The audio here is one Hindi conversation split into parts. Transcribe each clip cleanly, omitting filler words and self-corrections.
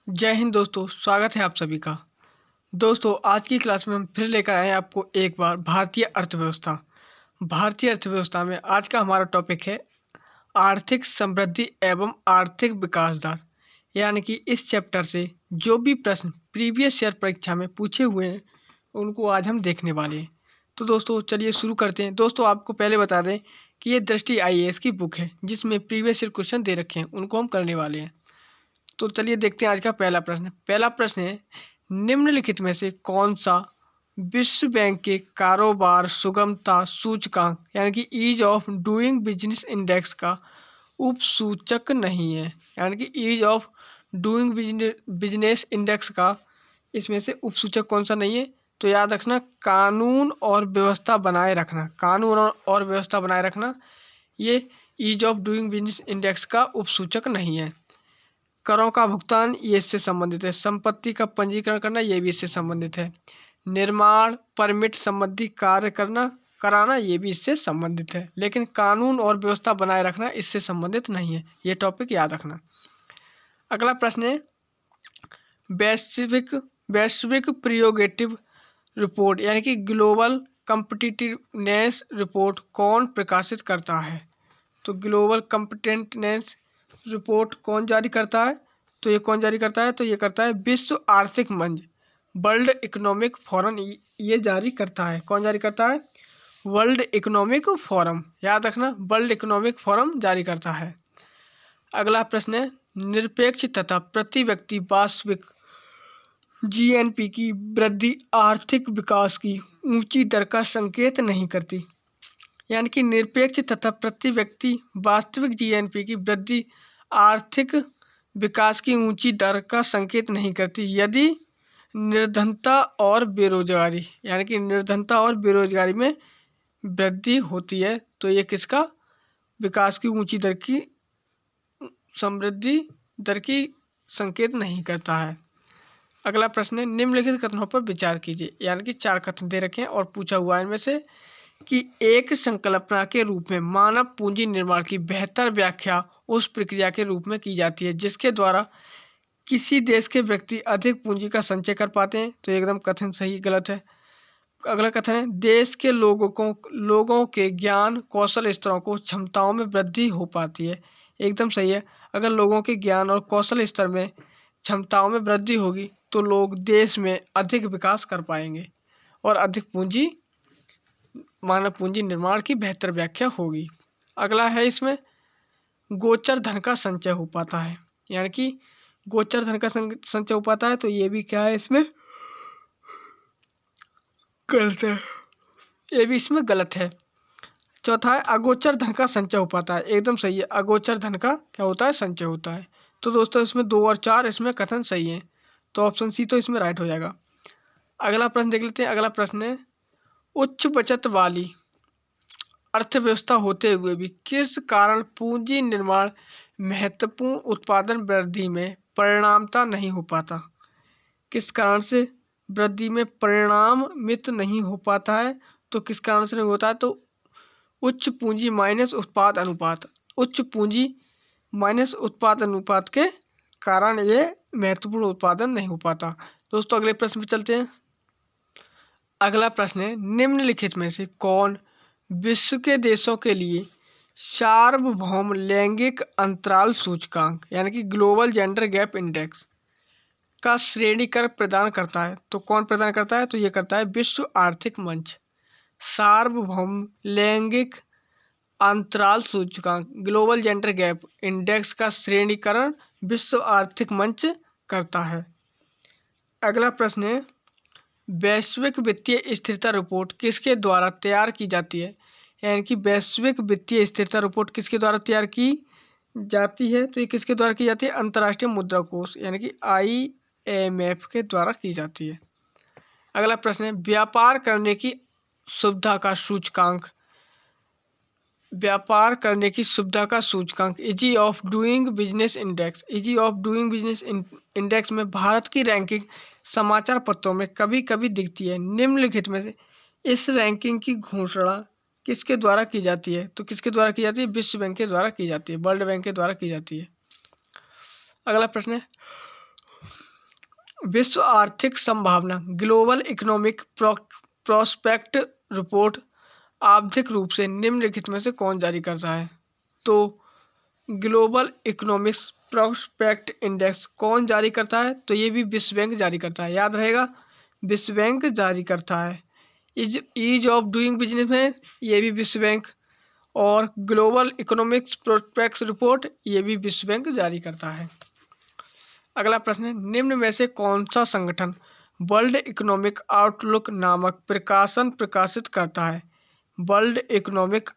जय हिंद दोस्तों, स्वागत है आप सभी का। दोस्तों, आज की क्लास में हम फिर लेकर आए हैं आपको एक बार भारतीय अर्थव्यवस्था। भारतीय अर्थव्यवस्था में आज का हमारा टॉपिक है आर्थिक समृद्धि एवं आर्थिक विकास दर। यानी कि इस चैप्टर से जो भी प्रश्न प्रीवियस ईयर परीक्षा में पूछे हुए हैं उनको आज हम देखने वाले हैं। तो दोस्तों चलिए शुरू करते हैं। दोस्तों आपको पहले बता दें कि ये दृष्टि IAS की बुक है जिसमें प्रीवियस ईयर क्वेश्चन दे रखे हैं, उनको हम करने वाले हैं। तो चलिए देखते हैं आज का पहला प्रश्न। पहला प्रश्न है, निम्नलिखित में से कौन सा विश्व बैंक के कारोबार सुगमता सूचकांक यानी कि ease of doing business index का उपसूचक नहीं है। यानी कि ease of doing business index का इसमें से उपसूचक कौन सा नहीं है? तो याद रखना, कानून और व्यवस्था बनाए रखना। कानून और व्यवस्था बनाए रखना ये ease of doing business index का उपसूचक नहीं है। करों का भुगतान ये इससे संबंधित है। संपत्ति का पंजीकरण करना ये भी इससे संबंधित है। निर्माण परमिट संबंधी कार्य कराना ये भी इससे संबंधित है। लेकिन कानून और व्यवस्था बनाए रखना इससे संबंधित नहीं है। ये टॉपिक याद रखना। अगला प्रश्न है, वैश्विक प्रियोगेटिव रिपोर्ट यानी कि ग्लोबल कम्पिटिटिवनेस रिपोर्ट कौन प्रकाशित करता है? तो ग्लोबल कम्पिटिटिवनेस रिपोर्ट कौन जारी करता है? तो ये कौन जारी करता है? तो ये करता है विश्व आर्थिक मंच, वर्ल्ड इकोनॉमिक फोरम ये जारी करता है। कौन जारी करता है? World economic forum. याद रखना, वर्ल्ड इकोनॉमिक फोरम जारी करता है। अगला प्रश्न है, निरपेक्ष तथा प्रति व्यक्ति वास्तविक GNP की वृद्धि आर्थिक विकास की ऊंची दर का संकेत नहीं करती। यानी कि निरपेक्ष तथा प्रति व्यक्ति वास्तविक GNP की वृद्धि आर्थिक विकास की ऊंची दर का संकेत नहीं करती यदि निर्धनता और बेरोजगारी यानी कि निर्धनता और बेरोजगारी में वृद्धि होती है। तो ये किसका विकास की ऊंची दर की समृद्धि दर की संकेत नहीं करता है। अगला प्रश्न है, निम्नलिखित कथनों पर विचार कीजिए। यानी कि 4 कथन दे रखे हैं और पूछा हुआ है इनमें से कि एक संकल्पना के रूप में मानव पूंजी निर्माण की बेहतर व्याख्या उस प्रक्रिया के रूप में की जाती है जिसके द्वारा किसी देश के व्यक्ति अधिक पूंजी का संचय कर पाते हैं। तो एकदम कथन सही गलत है। अगला कथन है, देश के लोगों के ज्ञान कौशल स्तरों को क्षमताओं में वृद्धि हो पाती है। एकदम सही है। अगर लोगों के ज्ञान और कौशल स्तर में क्षमताओं में वृद्धि होगी तो लोग देश में अधिक विकास कर पाएंगे और अधिक पूंजी मानव पूंजी निर्माण की बेहतर व्याख्या होगी। अगला है, इसमें गोचर धन का संचय हो पाता है। यानी कि गोचर धन का संचय हो पाता है। तो ये भी क्या है, इसमें गलत है। ये भी इसमें गलत है। चौथा है, अगोचर धन का संचय हो पाता है। एकदम सही है। अगोचर धन का क्या होता है? संचय होता है। तो दोस्तों इसमें 2 और 4 इसमें कथन सही है। तो ऑप्शन सी तो इसमें राइट हो जाएगा। अगला प्रश्न देख लेते हैं। अगला प्रश्न है, उच्च बचत वाली अर्थव्यवस्था होते हुए भी किस कारण पूंजी निर्माण महत्वपूर्ण उत्पादन वृद्धि में परिणामता नहीं हो पाता? किस कारण से वृद्धि में परिणामित नहीं हो पाता है? तो किस कारण से नहीं होता है? तो उच्च पूंजी माइनस उत्पाद अनुपात। उच्च पूंजी माइनस उत्पाद अनुपात के कारण ये महत्वपूर्ण उत्पादन नहीं हो पाता। दोस्तों अगले प्रश्न पे चलते हैं। अगला प्रश्न है, निम्नलिखित में से कौन विश्व के देशों के लिए सार्वभौम लैंगिक अंतराल सूचकांक यानी कि ग्लोबल जेंडर गैप इंडेक्स का श्रेणीकरण प्रदान करता है? तो कौन प्रदान करता है? तो ये करता है विश्व आर्थिक मंच। सार्वभौम लैंगिक अंतराल सूचकांक ग्लोबल जेंडर गैप इंडेक्स का श्रेणीकरण विश्व आर्थिक मंच करता है। अगला प्रश्न है, वैश्विक वित्तीय स्थिरता रिपोर्ट किसके द्वारा तैयार की जाती है? यानी कि वैश्विक वित्तीय स्थिरता रिपोर्ट किसके द्वारा तैयार की जाती है? तो ये किसके द्वारा की जाती है? अंतर्राष्ट्रीय मुद्रा कोष यानी कि IMF के द्वारा की जाती है। अगला प्रश्न है, व्यापार करने की सुविधा का सूचकांक easy of doing business index. Easy of doing business index में भारत की रैंकिंग समाचार पत्रों में कभी कभी दिखती है। निम्नलिखित में से इस रैंकिंग की घोषणा किसके द्वारा की जाती है? तो किसके द्वारा की जाती है? विश्व बैंक के द्वारा की जाती है, वर्ल्ड बैंक के द्वारा की जाती है। अगला प्रश्न है, विश्व आर्थिक संभावना ग्लोबल इकोनॉमिक प्रोस्पेक्ट रिपोर्ट आवधिक रूप से निम्नलिखित में से कौन जारी करता है? तो ग्लोबल इकोनॉमिक्स प्रोस्पेक्ट इंडेक्स कौन जारी करता है? तो ये भी विश्व बैंक जारी करता है, याद रहेगा, विश्व बैंक जारी करता है। ईज ऑफ डूइंग बिजनेस में ये भी विश्व बैंक, और ग्लोबल इकोनॉमिक्स प्रोस्पेक्ट रिपोर्ट ये भी विश्व बैंक जारी करता है। अगला प्रश्न है, निम्न में से कौन सा संगठन वर्ल्ड इकोनॉमिक आउटलुक नामक प्रकाशन प्रकाशित करता है? वर्ल्ड इकोनॉमिक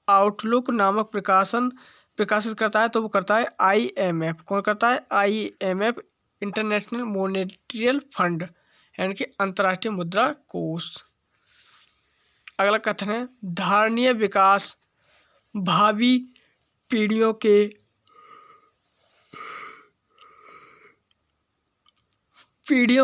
आउटलुक नामक प्रकाशन प्रकाशित करता है, तो वो करता है IMF। कौन करता है? IMF, इंटरनेशनल मॉनेटरी फंड, यानी कि अंतर्राष्ट्रीय मुद्रा कोष। अगला कथन है, धारणीय विकास भावी पीढ़ियों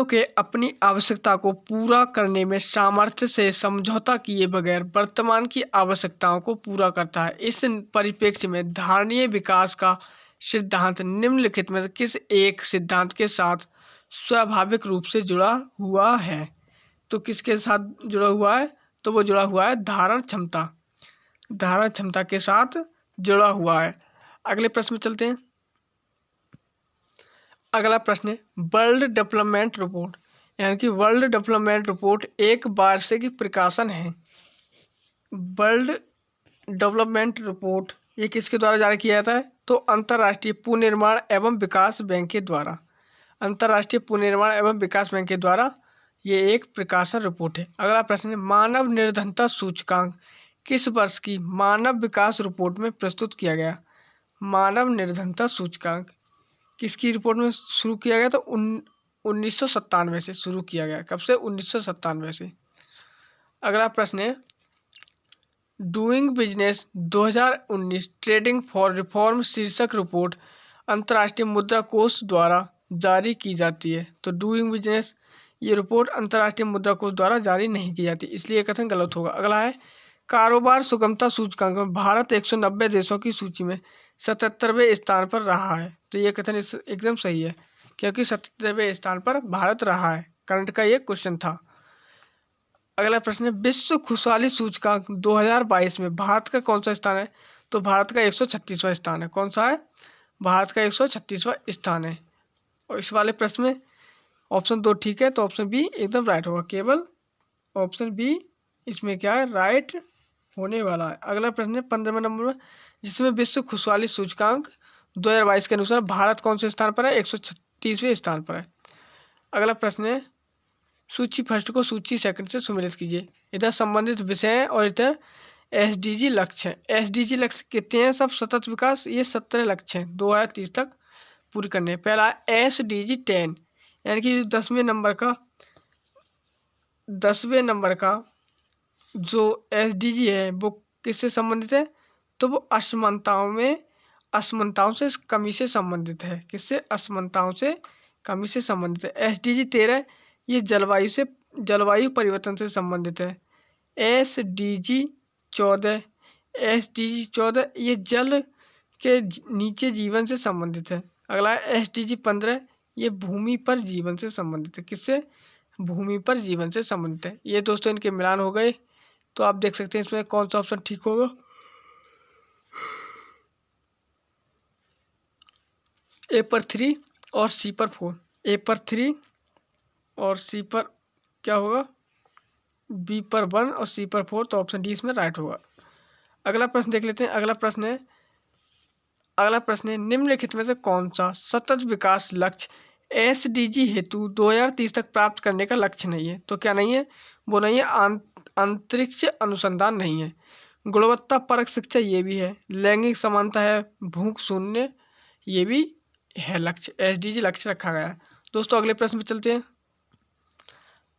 के अपनी आवश्यकता को पूरा करने में सामर्थ्य से समझौता किए बगैर वर्तमान की आवश्यकताओं को पूरा करता है। इस परिप्रेक्ष्य में धारणीय विकास का सिद्धांत निम्नलिखित में किस एक सिद्धांत के साथ स्वाभाविक रूप से जुड़ा हुआ है? तो किसके साथ जुड़ा हुआ है? तो वो जुड़ा हुआ है धारण क्षमता के साथ जुड़ा हुआ है। अगले प्रश्न में चलते हैं। अगला प्रश्न है, वर्ल्ड डेवलपमेंट रिपोर्ट, यानी कि वर्ल्ड डेवलपमेंट रिपोर्ट एक वार्षिक प्रकाशन है। वर्ल्ड डेवलपमेंट रिपोर्ट ये किसके द्वारा जारी किया जाता है? तो अंतर्राष्ट्रीय पुनर्निर्माण एवं विकास बैंक के द्वारा। अंतर्राष्ट्रीय पुनर्निर्माण एवं विकास बैंक के द्वारा ये एक प्रकाशन रिपोर्ट है। अगला प्रश्न है, मानव निर्धनता सूचकांक किस वर्ष की मानव विकास रिपोर्ट में प्रस्तुत किया गया? मानव निर्धनता सूचकांक किसकी रिपोर्ट में शुरू किया गया? तो 1997 से शुरू किया गया। कब से? 1997 से। अगला प्रश्न है, doing business 2019 trading for reform शीर्षक रिपोर्ट अंतर्राष्ट्रीय मुद्रा कोष द्वारा जारी की जाती है। तो डूइंग बिजनेस ये रिपोर्ट अंतर्राष्ट्रीय मुद्रा कोष द्वारा जारी नहीं की जाती, इसलिए कथन गलत होगा। अगला है, कारोबार सुगमता सूचकांक में भारत 190 देशों की सूची में 77वें स्थान पर रहा है। तो ये कथन एकदम सही है, क्योंकि 77वें स्थान पर भारत रहा है। करंट का ये क्वेश्चन था। अगला प्रश्न है, विश्व खुशहाली सूचकांक 2022 में भारत का कौन सा स्थान है? तो भारत का 136वां स्थान है। कौन सा है? भारत का 136वां स्थान है। और इस वाले प्रश्न में ऑप्शन 2 ठीक है, तो ऑप्शन बी एकदम राइट होगा। केवल ऑप्शन बी इसमें क्या है? राइट होने वाला है। अगला प्रश्न है 15वें नंबर में, जिसमें विश्व खुशहाली सूचकांक 2022 के अनुसार भारत कौन से स्थान पर है? 136वें स्थान पर है। अगला प्रश्न है, सूची फर्स्ट को सूची सेकंड से सुमेलित कीजिए। इधर संबंधित विषय है और इधर SDG लक्ष्य है। SDG लक्ष्य कितने हैं? सब सतत विकास, ये 17 लक्ष्य हैं 2030 तक पूरी करने। पहला SDG 10, यानी कि 10वें नंबर का जो SDG है वो किससे संबंधित है? तो वो असमानताओं से कमी से संबंधित है। किससे? असमानताओं से कमी से संबंधित है। SDG 13 ये जलवायु परिवर्तन से संबंधित है। SDG 14 ये जल के नीचे जीवन से संबंधित है। अगला है SDG 15 ये भूमि पर जीवन से संबंधित है। किससे? भूमि पर जीवन से संबंधित है। ये दोस्तों इनके मिलान हो गए, तो आप देख सकते हैं इसमें कौन सा ऑप्शन ठीक होगा। A पर 3 और C पर 4। A पर 3 और C पर क्या होगा? B पर 1 और C पर 4, तो ऑप्शन डी इसमें राइट होगा। अगला प्रश्न देख लेते हैं। अगला प्रश्न है निम्नलिखित में से कौन सा सतत विकास लक्ष्य SDG हेतु 2030 तक प्राप्त करने का लक्ष्य नहीं है? तो क्या नहीं है? वो नहीं है अंतरिक्ष अनुसंधान नहीं है, गुणवत्ता परक शिक्षा ये भी है, लैंगिक समानता है, भूख शून्य ये भी है लक्ष्य। SDG लक्ष्य रखा गया है। दोस्तों अगले प्रश्न पे चलते हैं।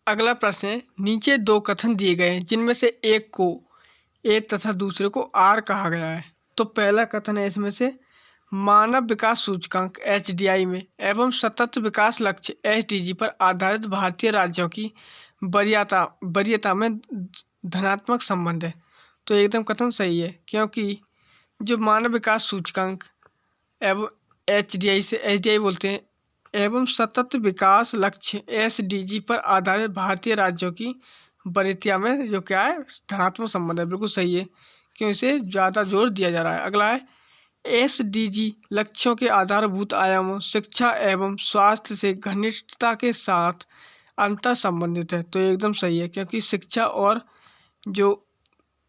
अगला प्रश्न है, नीचे 2 कथन दिए गए हैं जिनमें से एक को A तथा दूसरे को R कहा गया है। तो पहला कथन है इसमें से, मानव विकास सूचकांक HDI में एवं सतत विकास लक्ष्य SDG पर आधारित भारतीय राज्यों की वरीयता में धनात्मक संबंध है। तो एकदम कथन सही है, क्योंकि जो मानव विकास सूचकांक एवं HDI से, HDI बोलते हैं एवं सतत विकास लक्ष्य SDG पर आधारित भारतीय राज्यों की वरीयता में जो क्या है धनात्मक संबंध है, बिल्कुल सही है, क्यों इसे ज़्यादा जोर दिया जा रहा है। अगला है SDG लक्ष्यों के आधारभूत आयामों शिक्षा एवं स्वास्थ्य से घनिष्ठता के साथ अंतर संबंधित है। तो ये एकदम सही है, क्योंकि शिक्षा और जो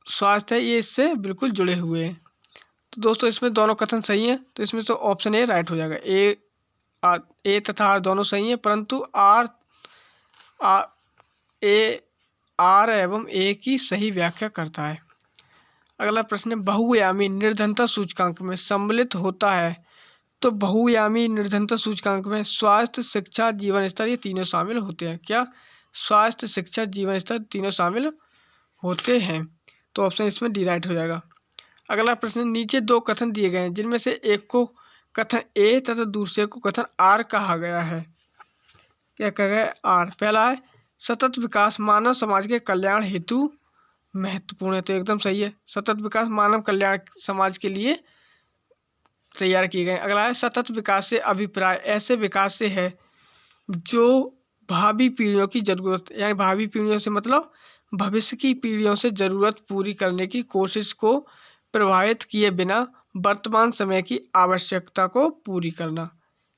स्वास्थ्य है ये इससे बिल्कुल जुड़े हुए हैं। तो दोस्तों इसमें दोनों कथन सही हैं, तो इसमें तो ऑप्शन ए राइट हो जाएगा। ए तथा आर दोनों सही हैं, परंतु आर एवं ए की सही व्याख्या करता है। अगला प्रश्न, बहुआयामी निर्धनता सूचकांक में सम्मिलित होता है। तो बहुआयामी निर्धनता सूचकांक में स्वास्थ्य शिक्षा जीवन स्तर ये तीनों शामिल होते हैं। क्या स्वास्थ्य शिक्षा जीवन स्तर तीनों शामिल होते हैं? तो ऑप्शन इसमें डी राइट हो जाएगा। अगला प्रश्न, नीचे दो कथन दिए गए हैं जिनमें से एक को कथन ए तथा दूसरे को कथन आर कहा गया है। क्या कहा गया है? आर। पहला है सतत विकास मानव समाज के कल्याण हेतु महत्वपूर्ण है। तो एकदम सही है, सतत विकास मानव कल्याण समाज के लिए तैयार किए गए। अगला है सतत विकास से अभिप्राय ऐसे विकास से है जो भावी पीढ़ियों की जरूरत, यानी भावी पीढ़ियों से मतलब भविष्य की पीढ़ियों से जरूरत पूरी करने की कोशिश को प्रभावित किए बिना वर्तमान समय की आवश्यकता को पूरी करना,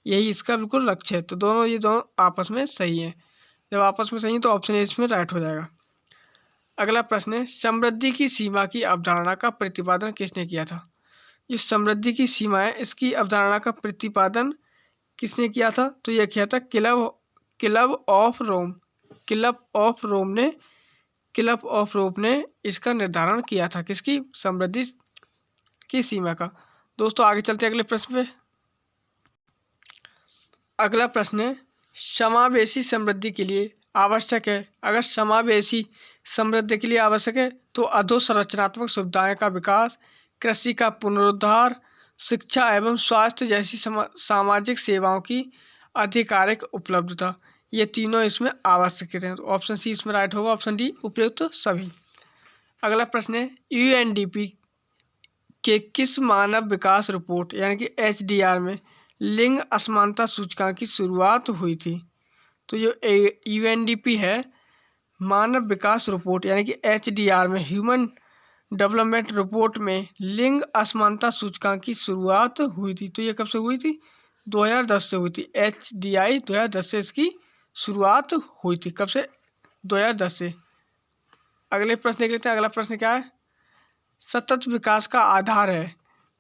यही इसका बिल्कुल लक्ष्य है। तो दोनों ये दोनों आपस में सही हैं। जब आपस में सही है तो ऑप्शन ए इसमें राइट हो जाएगा। अगला प्रश्न है समृद्धि की सीमा की अवधारणा का प्रतिपादन किसने किया था? जो समृद्धि की सीमा है इसकी अवधारणा का प्रतिपादन किसने किया था? तो यह किया था क्लब ऑफ रोम ने इसका निर्धारण किया था। किसकी? समृद्धि की सीमा का। दोस्तों आगे चलते अगले प्रश्न पे। अगला प्रश्न है समावेशी समृद्धि के लिए आवश्यक है। अगर समावेशी समृद्धि के लिए आवश्यक है तो अधोसंरचनात्मक सुविधाएं का विकास, कृषि का पुनरुद्धार, शिक्षा एवं स्वास्थ्य जैसी सामाजिक सेवाओं की आधिकारिक उपलब्धता, ये तीनों इसमें आवश्यक हैं। तो ऑप्शन सी इसमें राइट होगा, ऑप्शन डी उपयुक्त सभी। अगला प्रश्न है UNDP के किस मानव विकास रिपोर्ट यानी कि HDR में लिंग असमानता सूचकांक की शुरुआत हुई थी? तो जो UNDP है मानव विकास रिपोर्ट यानी कि HDR में ह्यूमन डेवलपमेंट रिपोर्ट में लिंग असमानता सूचकांक की शुरुआत हुई थी। तो ये कब से हुई थी? 2010 से हुई थी। HDI 2010 से इसकी शुरुआत हुई थी। कब से? 2010 से। अगले प्रश्न देख लेते हैं। अगला प्रश्न क्या है? सतत विकास का आधार है।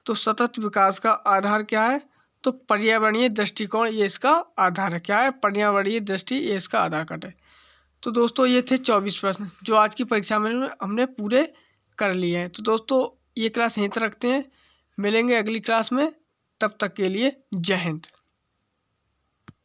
तो सतत विकास का आधार क्या है? तो पर्यावरणीय दृष्टिकोण ये इसका आधार है। क्या है? पर्यावरणीय दृष्टि ये इसका आधार कार्ड है। तो दोस्तों ये थे 24 प्रश्न जो आज की परीक्षा में हमने पूरे कर लिए हैं। तो दोस्तों ये क्लास यहीं तक रखते हैं, मिलेंगे अगली क्लास में, तब तक के लिए जय हिंद।